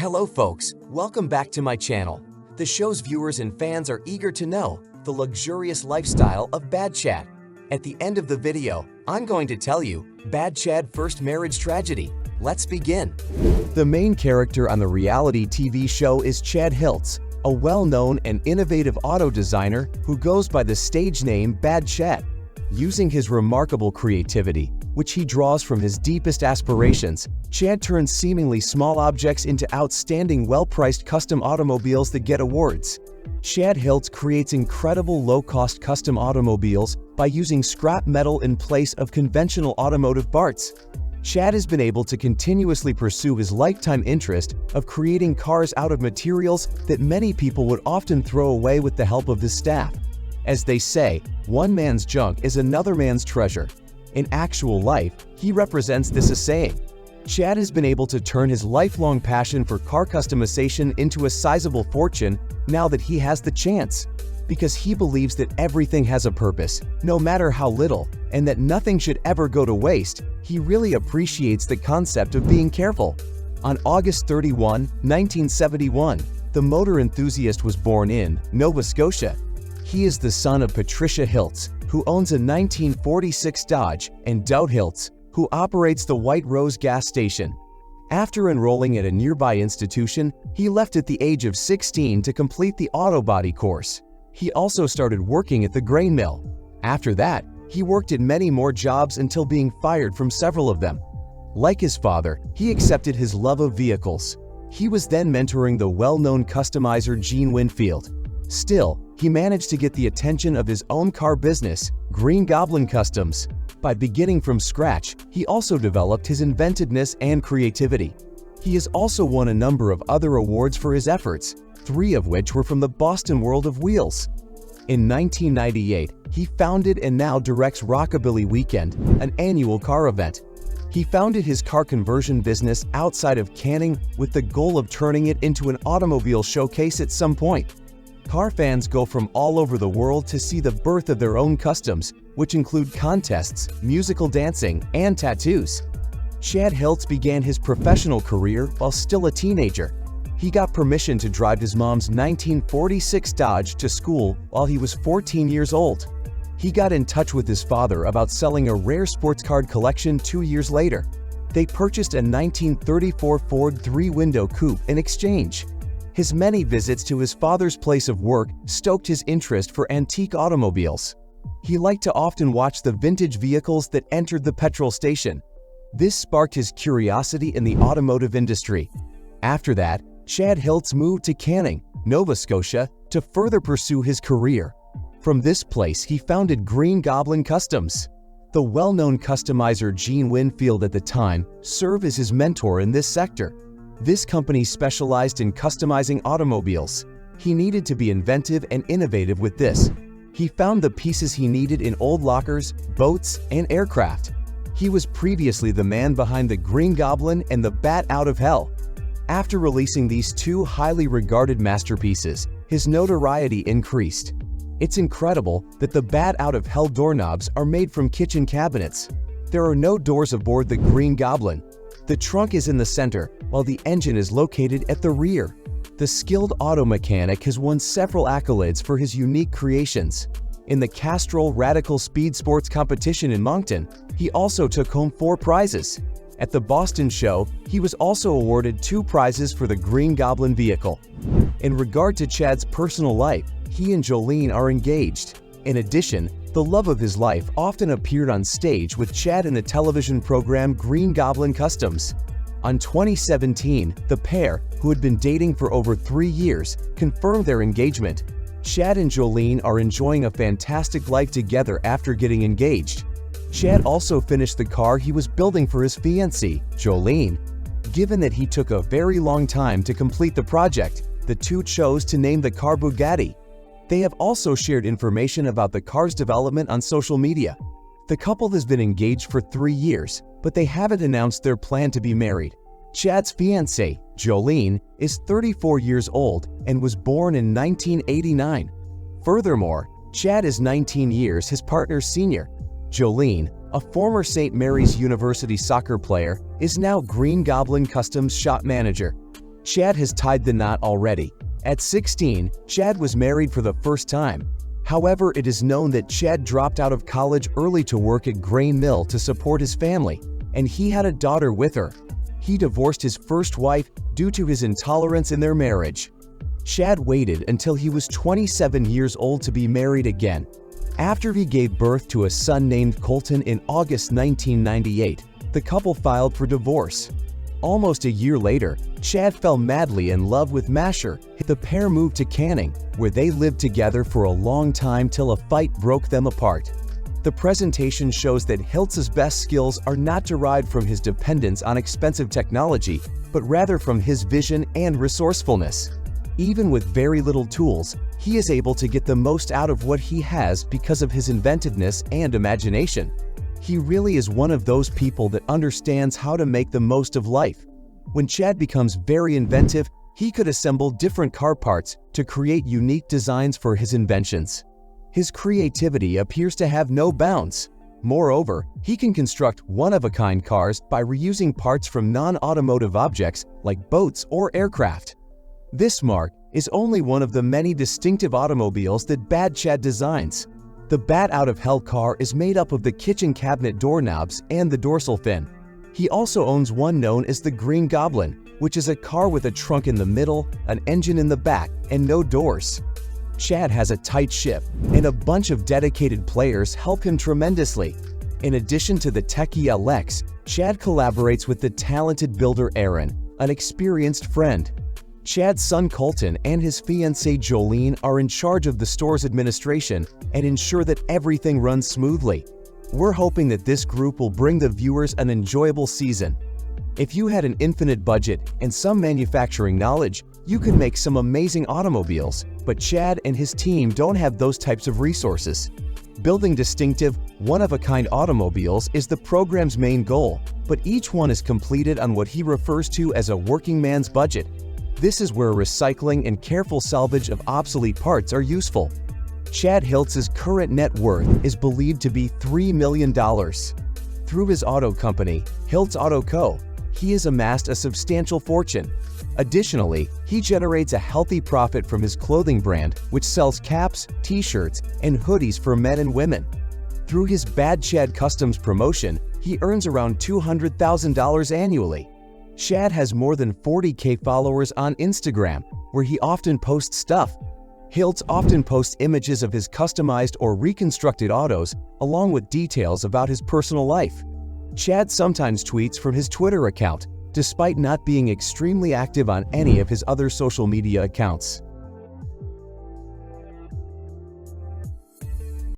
Hello folks, welcome back to my channel. The show's viewers and fans are eager to know the luxurious lifestyle of Bad Chad. At the end of the video, I'm going to tell you Bad Chad first marriage tragedy. Let's begin. The main character on the reality TV show is Chad Hiltz, a well-known and innovative auto designer who goes by the stage name Bad Chad. Using his remarkable creativity, which he draws from his deepest aspirations, Chad turns seemingly small objects into outstanding, well-priced custom automobiles that get awards. Chad Hiltz creates incredible low-cost custom automobiles by using scrap metal in place of conventional automotive parts. Chad has been able to continuously pursue his lifetime interest of creating cars out of materials that many people would often throw away with the help of his staff. As they say, one man's junk is another man's treasure. In actual life, he represents this saying. Chad has been able to turn his lifelong passion for car customization into a sizable fortune now that he has the chance. Because he believes that everything has a purpose, no matter how little, and that nothing should ever go to waste, he really appreciates the concept of being careful. On August 31, 1971, the motor enthusiast was born in Nova Scotia. He is the son of Patricia Hiltz, who owns a 1946 Dodge, and Doug Hiltz, who operates the White Rose gas station. After enrolling at a nearby institution, he left at the age of 16 to complete the auto body course. He also started working at the grain mill. After that, he worked at many more jobs until being fired from several of them. Like his father, he accepted his love of vehicles. He was then mentoring the well-known customizer Gene Winfield. Still, he managed to get the attention of his own car business, Green Goblin Customs. By beginning from scratch, he also developed his inventiveness and creativity. He has also won a number of other awards for his efforts, 3 of which were from the Boston World of Wheels. In 1998, he founded and now directs Rockabilly Weekend, an annual car event. He founded his car conversion business outside of Canning with the goal of turning it into an automobile showcase at some point. Car fans go from all over the world to see the birth of their own customs, which include contests, musical dancing, and tattoos. Chad Hiltz began his professional career while still a teenager. He got permission to drive his mom's 1946 Dodge to school while he was 14 years old. He got in touch with his father about selling a rare sports car collection 2 years later. They purchased a 1934 Ford 3-window coupe in exchange. His many visits to his father's place of work stoked his interest for antique automobiles. He liked to often watch the vintage vehicles that entered the petrol station. This sparked his curiosity in the automotive industry. After that, Chad Hiltz moved to Canning, Nova Scotia, to further pursue his career. From this place, he founded Green Goblin Customs. The well-known customizer Gene Winfield at the time served as his mentor in this sector. This company specialized in customizing automobiles. He needed to be inventive and innovative with this. He found the pieces he needed in old lockers, boats, and aircraft. He was previously the man behind the Green Goblin and the Bat Out of Hell. After releasing these 2 highly regarded masterpieces, his notoriety increased. It's incredible that the Bat Out of Hell doorknobs are made from kitchen cabinets. There are no doors aboard the Green Goblin. The trunk is in the center, while the engine is located at the rear. The skilled auto mechanic has won several accolades for his unique creations. In the Castrol Radical Speed Sports competition in Moncton, he also took home 4 prizes. At the Boston show, he was also awarded 2 prizes for the Green Goblin vehicle. In regard to Chad's personal life, he and Jolene are engaged. In addition, the love of his life often appeared on stage with Chad in the television program Green Goblin Customs. On 2017, the pair, who had been dating for over 3 years, confirmed their engagement. Chad and Jolene are enjoying a fantastic life together after getting engaged. Chad also finished the car he was building for his fiancée, Jolene. Given that he took a very long time to complete the project, the two chose to name the car Bugatti. They have also shared information about the car's development on social media. The couple has been engaged for 3 years, but they haven't announced their plan to be married. Chad's fiancée, Jolene, is 34 years old and was born in 1989. Furthermore, Chad is 19 years his partner's senior. Jolene, a former St. Mary's University soccer player, is now Green Goblin Customs shop manager. Chad has tied the knot already. At 16, Chad was married for the first time. However, it is known that Chad dropped out of college early to work at grain mill to support his family, and he had a daughter with her. He divorced his first wife due to his intolerance in their marriage. Chad waited until he was 27 years old to be married again. After he gave birth to a son named Colton in August 1998, the couple filed for divorce. Almost a year later, Chad fell madly in love with Masher. The pair moved to Canning, where they lived together for a long time till a fight broke them apart. The presentation shows that Hiltz's best skills are not derived from his dependence on expensive technology, but rather from his vision and resourcefulness. Even with very little tools, he is able to get the most out of what he has because of his inventiveness and imagination. He really is one of those people that understands how to make the most of life. When Chad becomes very inventive, he could assemble different car parts to create unique designs for his inventions. His creativity appears to have no bounds. Moreover, he can construct one-of-a-kind cars by reusing parts from non-automotive objects like boats or aircraft. This mark is only one of the many distinctive automobiles that Bad Chad designs. The Bat Out of Hell car is made up of the kitchen cabinet doorknobs and the dorsal fin. He also owns one known as the Green Goblin, which is a car with a trunk in the middle, an engine in the back, and no doors. Chad has a tight ship, and a bunch of dedicated players help him tremendously. In addition to the techie Alex, Chad collaborates with the talented builder Aaron, an experienced friend. Chad's son Colton and his fiancée Jolene are in charge of the store's administration and ensure that everything runs smoothly. We're hoping that this group will bring the viewers an enjoyable season. If you had an infinite budget and some manufacturing knowledge, you could make some amazing automobiles, but Chad and his team don't have those types of resources. Building distinctive, one-of-a-kind automobiles is the program's main goal, but each one is completed on what he refers to as a working man's budget. This is where recycling and careful salvage of obsolete parts are useful. Chad Hiltz's current net worth is believed to be $3 million. Through his auto company, Hiltz Auto Co., he has amassed a substantial fortune. Additionally, he generates a healthy profit from his clothing brand, which sells caps, t-shirts, and hoodies for men and women. Through his Bad Chad Customs promotion, he earns around $200,000 annually. Chad has more than 40,000 followers on Instagram, where he often posts stuff. Hiltz often posts images of his customized or reconstructed autos, along with details about his personal life. Chad sometimes tweets from his Twitter account, despite not being extremely active on any of his other social media accounts.